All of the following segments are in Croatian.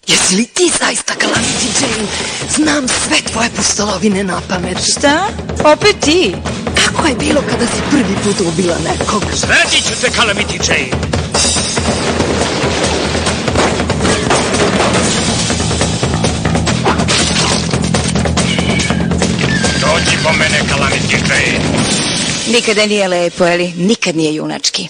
Jesi li ti zaista Calamity Jane? Znam sve tvoje pustolovine na pamet. Šta? Opet ti? Kako je bilo kada si prvi put ubila nekog? Sredit ću te, Calamity Jane! Dođi po mene, Calamity Jane! Nikada nije lepo, Eli. Nikad nije junački.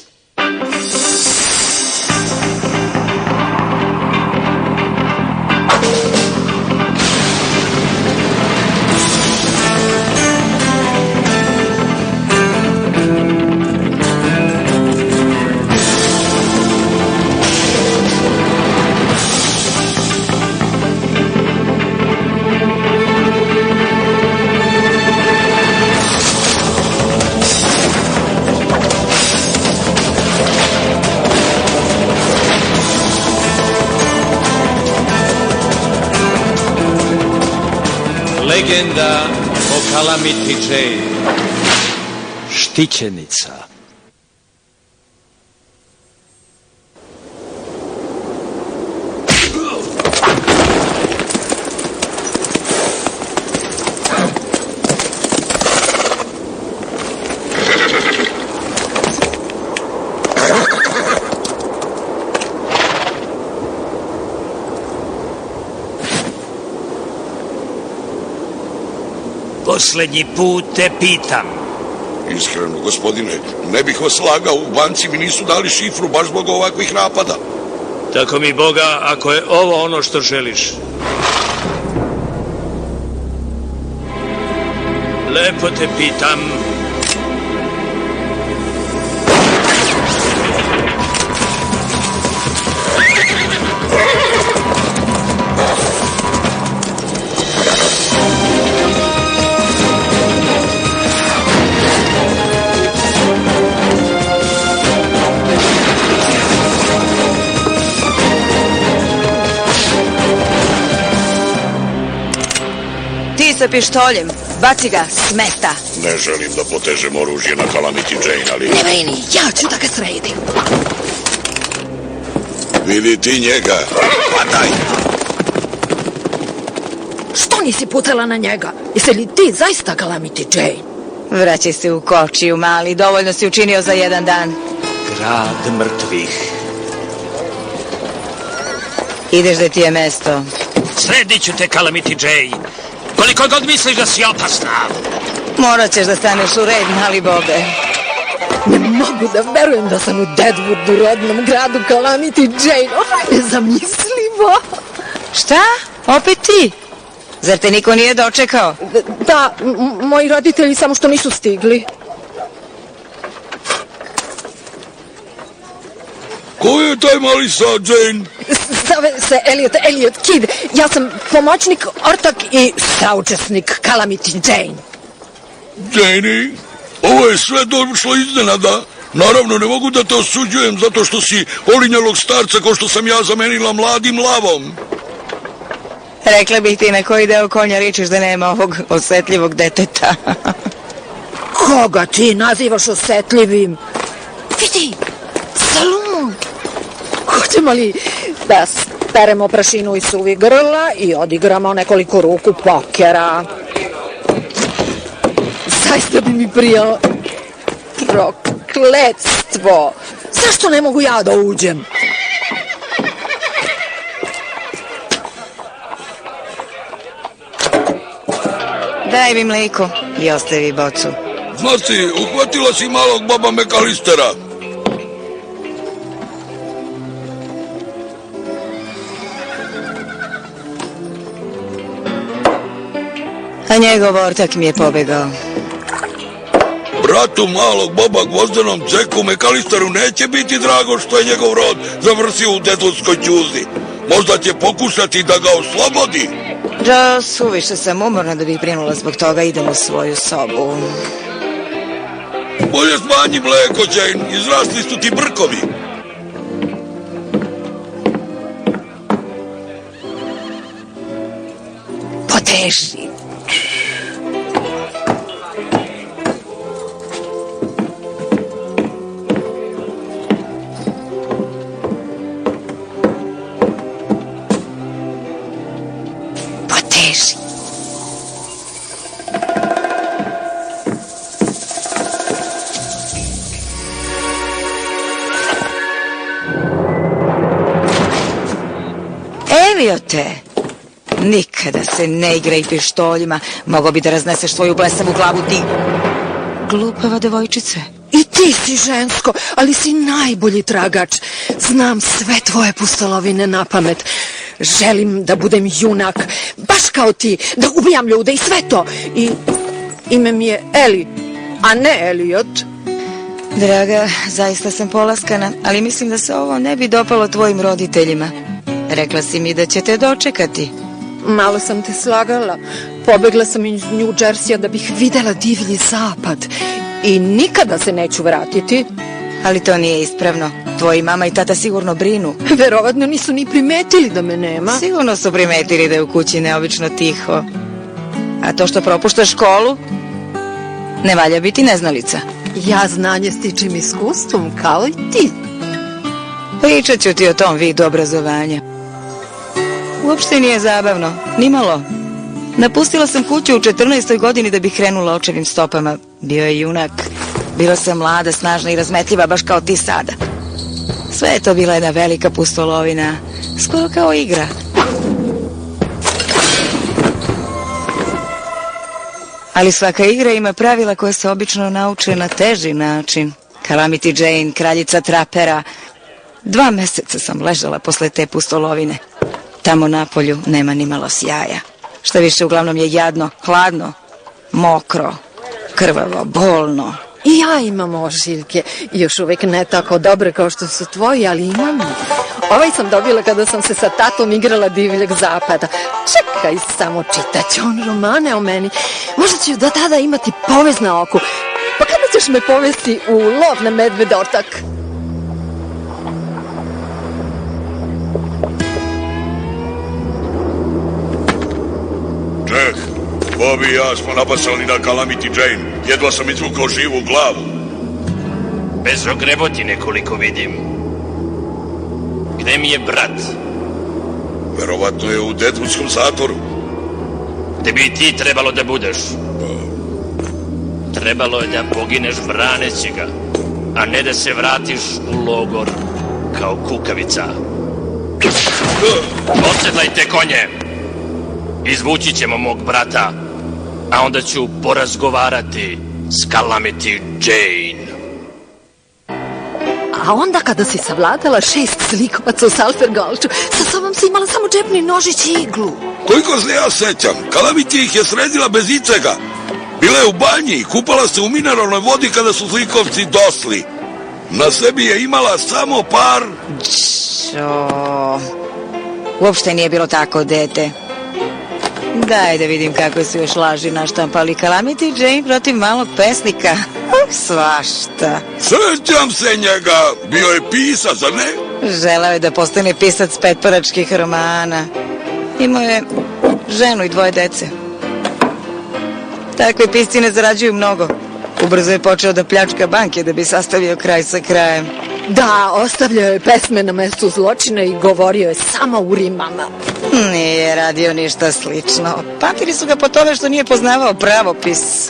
Legenda o Calamity Jane. Štićenica. Poslednji put te pitam. Iskreno, gospodine, ne bih vas lagao, u banci mi nisu dali šifru baš zbog ovakvih napada. Tako mi Boga, ako je ovo ono što želiš. Lepo te pitam. Sa pištoljem. Baci ga, smeta. Ne želim da potežem oružje na Calamity Jane, ali... Ne brini, ja ću da ga sredim. Vidi ti njega. Padaj! Što nisi pucala na njega? Jesi li ti zaista Calamity Jane? Vraćaj se u kočiju, mali. Dovoljno si učinio za jedan dan. Grad mrtvih. Ideš da ti je mesto. Sredit ću te, Calamity Jane. Koliko god misliš da si opasna. Morat ćeš da staneš u red, mali Bobe. Ne mogu da verujem da sam u Deadwoodu, rodnom gradu Calamity Jane. Ovo je nezamislivo. Šta? Opet ti? Zar te niko nije dočekao? Da, moji roditelji samo što nisu stigli. Ko je taj mali sad, Jane? Zove se Elliot Kid. Ja sam pomoćnik, ortak i saučesnik Calamity Jane. Jane, ovo je sve došlo iznenada. Naravno, ne mogu da te osuđujem zato što si olinjalog starca ko što sam ja zamenila mladim lavom. Rekla bih ti na koji deo konja ričeš da nema ovog osetljivog deteta. Koga ti nazivaš osetljivim? Vidi, salon. Hoćemo li da speremo prašinu i suvi grla i odigramo nekoliko ruku pokera? Zaista bi mi prijalo prokletstvo. Zašto ne mogu ja da uđem? Daj mi mliko i ostavi bocu. Znaci, uhvatila si malog Boba McAllistera. A njegov ortak mi je pobegao. Bratu malog Boba Gvozdenom Ceku McAllisteru neće biti drago što je njegov rod završio u Deadwoodskoj ćuzdi. Možda će pokušati da ga oslobodi. Da, suviše sam umorna da bih brinula zbog toga. Idem u svoju sobu. Bolje smanji mleko, Jane. Izrasli su ti brkovi. Poteži. Eliote, nikada se ne igraj pištoljima. Mogao bi da razneseš svoju blesavu glavu, ti glupava devojčice. I ti si žensko, ali si najbolji tragač. Znam sve tvoje pustolovine na pamet. Želim da budem junak, baš kao ti, da ubijam ljude i sve to. I ime mi je Eli, a ne Eliot. Draga, zaista sam polaskana, ali mislim da se ovo ne bi dopalo tvojim roditeljima. Rekla si mi da će te dočekati. Malo sam te slagala. Pobegla sam iz New Jersey da bih videla divlji zapad. I nikada se neću vratiti. Ali to nije ispravno. Tvoji mama i tata sigurno brinu. Verovatno nisu ni primetili da me nema. Sigurno su primetili da je u kući neobično tiho. A to što propuštaš školu, ne valja biti neznalica. Ja znanje stičem iskustvom, kao i ti. Pričat ću ti o tom vidu obrazovanja. Uopšte nije zabavno, nimalo. Napustila sam kuću u 14. godini da bih krenula očevim stopama. Bio je junak. Bila sam mlada, snažna i razmetljiva, baš kao ti sada. Sve je to bila jedna velika pustolovina, skoro kao igra. Ali svaka igra ima pravila koje se obično nauče na teži način. Calamity Jane, kraljica trapera. 2 meseca sam ležala posle te pustolovine. Tamo na polju nema ni malo sjaja. Šta više, uglavnom je jadno, hladno, mokro, krvavo, bolno. I ja imam ožiljke. Još uvek ne tako dobre kao što su tvoji, ali imam ih. Ovaj sam dobila kada sam se sa tatom igrala divljeg zapada. Čekaj, samo čitaću on romane o meni. Možda ću do tada imati povez na oku. Pa kada ćeš me povesti u lov na medvedortak? Jack, Bobby i ja smo napasali na Calamity Jane. Jedva sam izvukao živu glavu. Bez ogrebotine koliko vidim. Gde mi je brat? Verovatno je u Deadwoodskom zatvoru. Gde bi i ti trebalo da budeš? Trebalo je da pogineš braneći ga, a ne da se vratiš u logor kao kukavica. Odsedlajte konje! Izvući ćemo mog brata, a onda ću porazgovarati s Calamity Jane. A onda kada si savladala 6 slikovaca u Sulphur Gulchu, sa sobom si imala samo džepni nožić i iglu. Koliko se ja sećam, Calamity ih je sredila bez ičega. Bila je u banji i kupala se u mineralnoj vodi kada su slikovci dosli. Na sebi je imala samo par... Uopšte nije bilo tako, dete. Daj da vidim kako su još laži naštampali. Calamity Jane protiv malog pesnika. Svašta. Sećam se njega, bio je pisac, zar ne? Želeo je da postane pisac petparačkih romana. Imao je ženu i 2 dece. Takvi pisci ne zarađuju mnogo. Ubrzo je počeo da pljačka banke da bi sastavio kraj sa krajem. Da, ostavljao je pesme na mestu zločina i govorio je samo u rimama. Nije radio ništa slično. Pamtili su ga po tome što nije poznavao pravopis.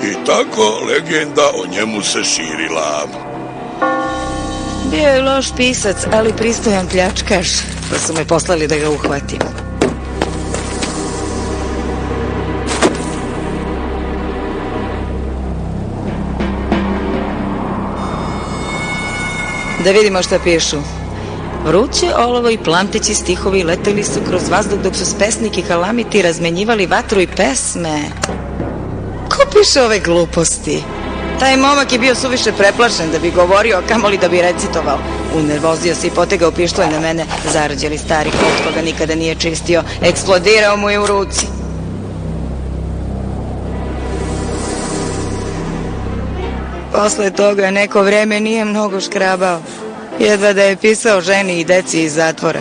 I tako legenda o njemu se širila. Bio je loš pisac, ali pristojan pljačkaš, pa su me poslali da ga uhvatim. Da vidimo šta pišu. Vruće olovo i plamteći stihovi leteli su kroz vazduh dok su pesnik i Calamity razmenjivali vatru i pesme. Ko piše ove gluposti? Taj momak je bio suviše preplašen da bi govorio, a kamoli da bi recitovao. Unervozio se i potegao pištolj na mene. Zarđeli stari kot koga nikada nije čistio. Eksplodirao mu je u ruci. Posle toga neko vreme nije mnogo škrabao. Jedva da je pisao ženi i deci iz zatvora.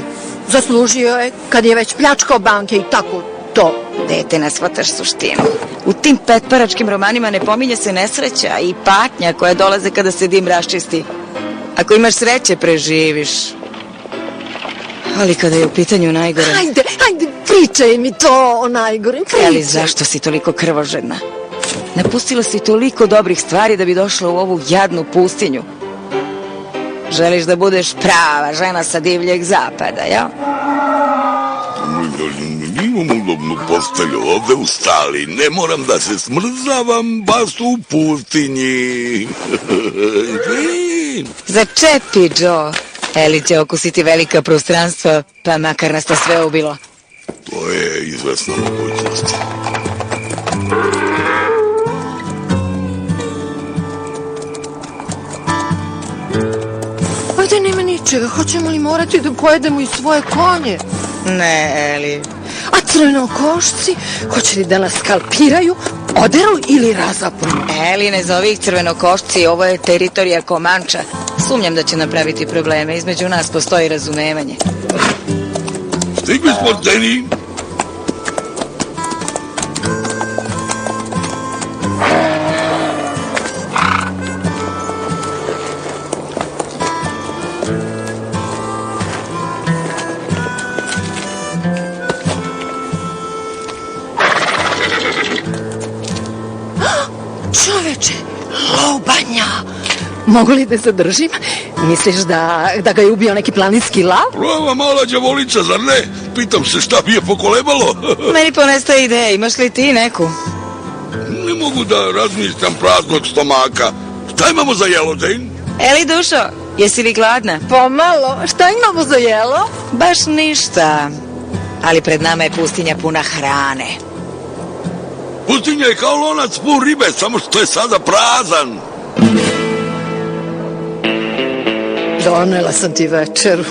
Zaslužio je kad je već pljačkao banke i tako to. Dete, ne shvataš suštinu. U tim petparačkim romanima ne pominje se nesreća i patnja koja dolaze kada se dim raščisti. Ako imaš sreće, preživiš. Ali kada je u pitanju najgore... Hajde, pričaj mi to o najgorim, pričaj. Ali zašto si toliko krvožedna? Napustila si toliko dobrih stvari da bi došla u ovu jadnu pustinju. Želiš da budeš prava žena sa divljeg zapada, ja? Imam udobnu postelju ovde u stali. Ne moram da se smrzavam baš u pustinji. Začepi, Joe. Eli će okusiti velika prostranstva, pa makar nas to sve ubilo. To je izvesna mogućnost. Ajde, nema ničega. Hoćemo li morati da pojedemo i svoje konje? Ne, Eli. A crvenokošci, hoće li da nas skalpiraju, oderu ili razapnu? Eli, ne zovi ih crvenokošci, ovo je teritorija Komanča. Sumnjam da će napraviti probleme. Između nas postoji razumevanje. Stigli smo, Deni. Čoveče, lobanja! Mogu li da se držim? Misliš da ga je ubio neki planinski lav? Prava mala đavolica, zar ne? Pitam se šta bi je pokolebalo. Meni ponestaje ideja, imaš li ti neku? Ne mogu da razmislim praznog stomaka. Šta imamo za jelo, Den? Eli, dušo, jesi li gladna? Pomalo. Šta imamo za jelo? Baš ništa. Ali pred nama je pustinja puna hrane. Pustinja je kao lonac pun ribe, samo što je sada prazan. Donela sam ti večeru.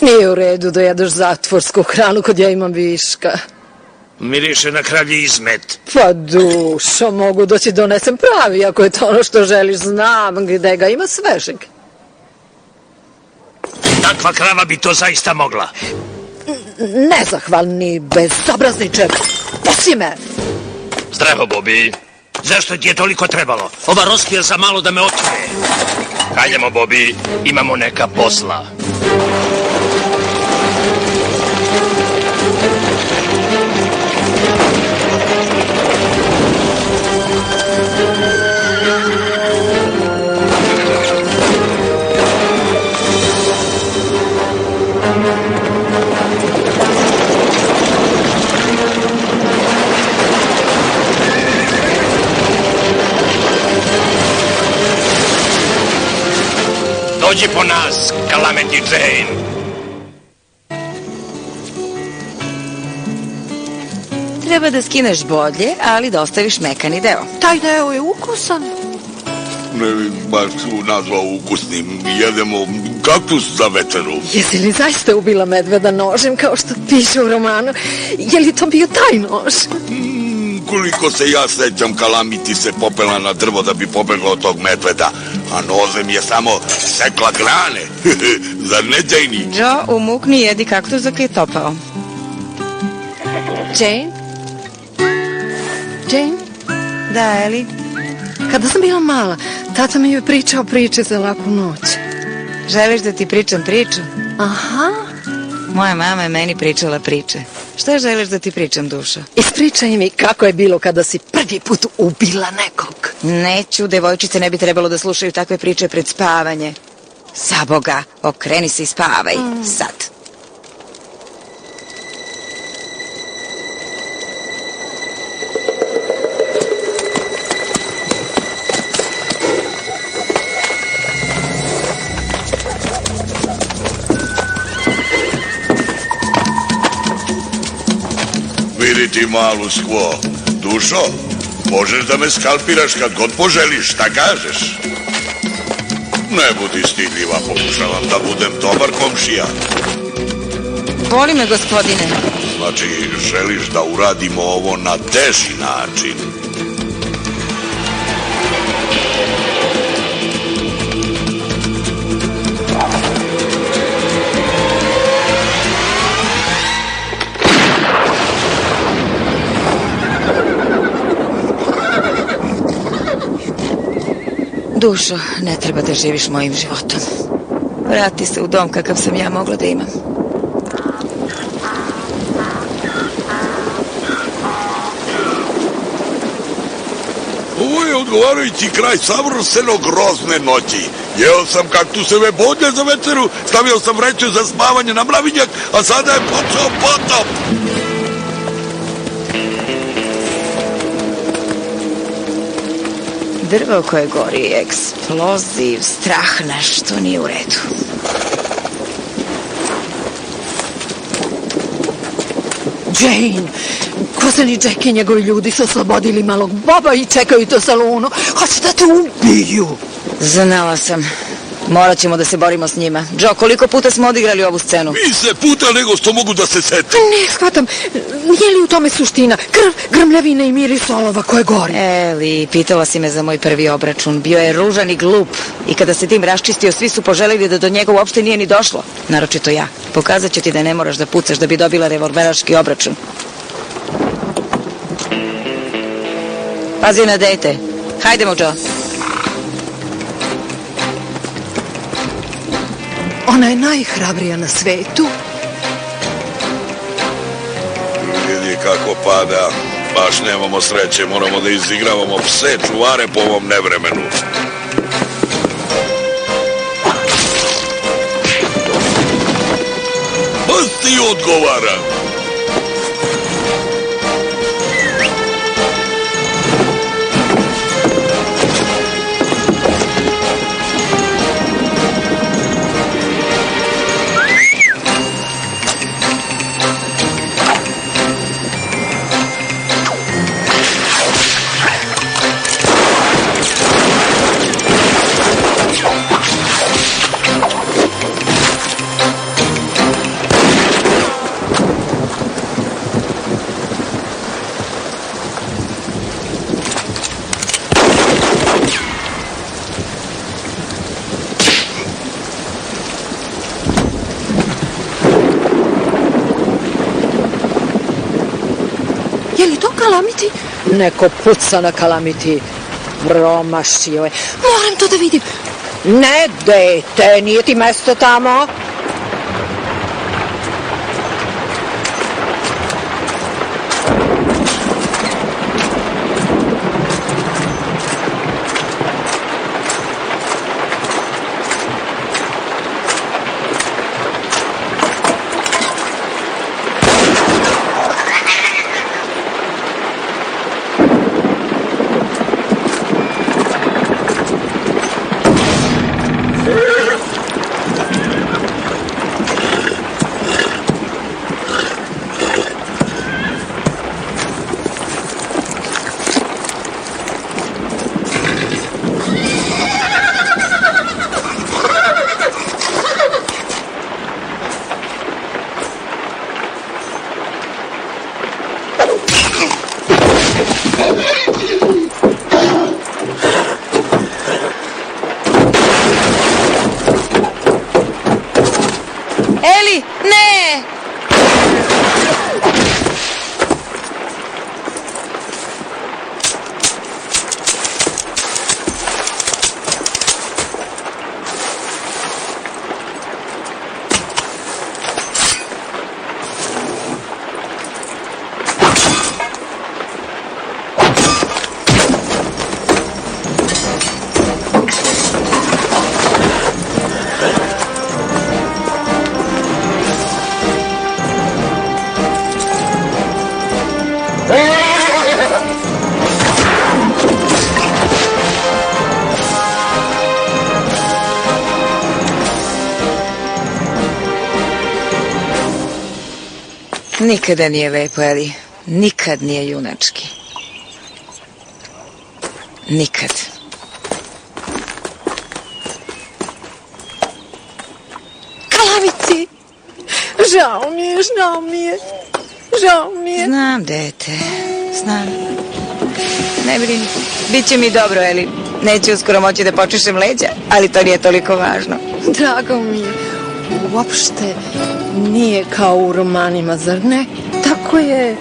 Nije u redu da jedeš zatvorsku hranu kad ja imam viška. Miriše na kralji izmet. Pa dušo, mogu da ti donesem pravi ako je to ono što želiš. Znam gde ga ima svežeg. Takva krava bi to zaista mogla. Nezahvalni, bezobrazni čep. Pusti me! Zdravo, Bobi. Zašto ti je toliko trebalo? Ova roskija za malo da me otvore. Hajdemo, Bobi, imamo neka posla. Dođi po nas, Calamity Jane. Treba da skineš bodlje, ali da ostaviš mekani deo. Taj deo je ukusan. Ne bih baš nazvao ukusnim. Jedemo kaktus za večeru. Jesi li zaista ubila medveda nožem kao što piše u romanu? Je li to bio taj nož? Koliko se ja sećam, Calamity se popela na drvo da bi pobegla od tog medveda, a nožem je samo sekla grane. Zar ne, Jane? Joe, umukni i jedi kaktus dok je topao. Jane? Jane? Da, Eli? Kada sam bila mala, tata mi je pričao priče za laku noć. Želiš da ti pričam priču? Aha. Moja mama je meni pričala priče. Šta želiš da ti pričam, dušo? Ispričaj mi kako je bilo kada si prvi put ubila nekog. Neću, devojčice ne bi trebalo da slušaju takve priče pred spavanje. Zaboga, okreni se i spavaj. Sad. Vidi ti malu skvo. Dušo, možeš da me skalpiraš kad god poželiš, šta kažeš? Ne budi stidljiva, pokušavam da budem dobar komšija. Boli me, gospodine. Znači, želiš da uradimo ovo na teži način? Dušo, ne treba da živiš mojim životom. Vrati se u dom kakav sam ja mogla da imam. Ovo je odgovarajući kraj savršeno grozne noći. Jeo sam kaktuseve bodlje za večeru, stavio sam vreću za spavanje na mravinjak, a sada je počeo potop. Drvo koje gori, eksploziv, strah, nešto nije u redu. Jane, Kozani Jack i njegovi ljudi su oslobodili malog Boba i čekaju te u salonu. Hoće da te ubiju. Znala sam. Morat ćemo da se borimo s njima. Joe, koliko puta smo odigrali ovu scenu? Više puta nego što mogu da se setim. Ne, shvatam. Nije li u tome suština? Krv, grmljavine i miris olova koje gori. Eli, pitala si me za moj prvi obračun. Bio je ružan i glup. I kada se tim raščistio, svi su poželili da do njega uopšte nije ni došlo. Naročito ja. Pokazat ću ti da ne moraš da pucaš da bi dobila revolveraški obračun. Pazi na dete. Hajdemo, Joe. Ona je najhrabrija na svetu. Vidi kako pada. Baš nemamo sreće, moramo da izigravamo pse čuvare po ovom nevremenu. Baš ti odgovara. Je li to Kalamiti? Neko puca na Kalamiti. Promašio je. Moram to da vidim. Ne, dete, nije ti mesto tamo. Eli, ne! Nikada nije lepo, Eli. Nikad nije junački. Nikad. Kalamiti! Žao mi je, žao mi je. Žao mi je. Znam, dete. Znam. Ne brini. Biće mi dobro, Eli. Neću uskoro moći da počešem leđa, ali to nije toliko važno. Drago mi je. Uopšte nije kao u romanima, zar ne? Tako je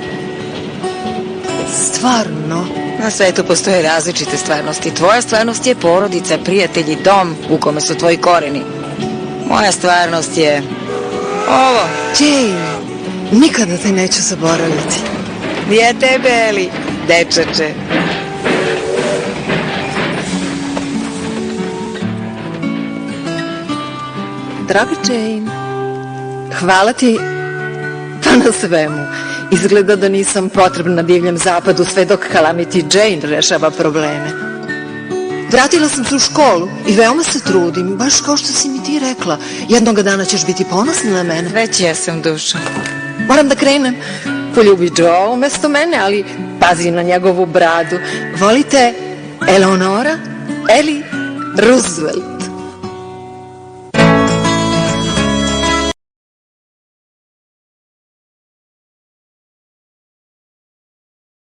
stvarno. Na svetu postoje različite stvarnosti. Tvoja stvarnost je porodica, prijatelji, dom u kome su tvoji koreni. Moja stvarnost je ovo. Jane, nikada te neću zaboraviti. Ja tebe, Eli, dečače. Draga Jane, hvala ti pa na svemu. Izgleda da nisam potrebna na divljem zapadu sve dok Calamity Jane rešava probleme. Vratila sam se u školu i veoma se trudim, baš kao što si mi ti rekla. Jednoga dana ćeš biti ponosna na mene. Već jesam, Dušo. Moram da krenem. Poljubi Joe umesto mene, ali pazi na njegovu bradu. Volite Eleonora? Eli Roosevelt.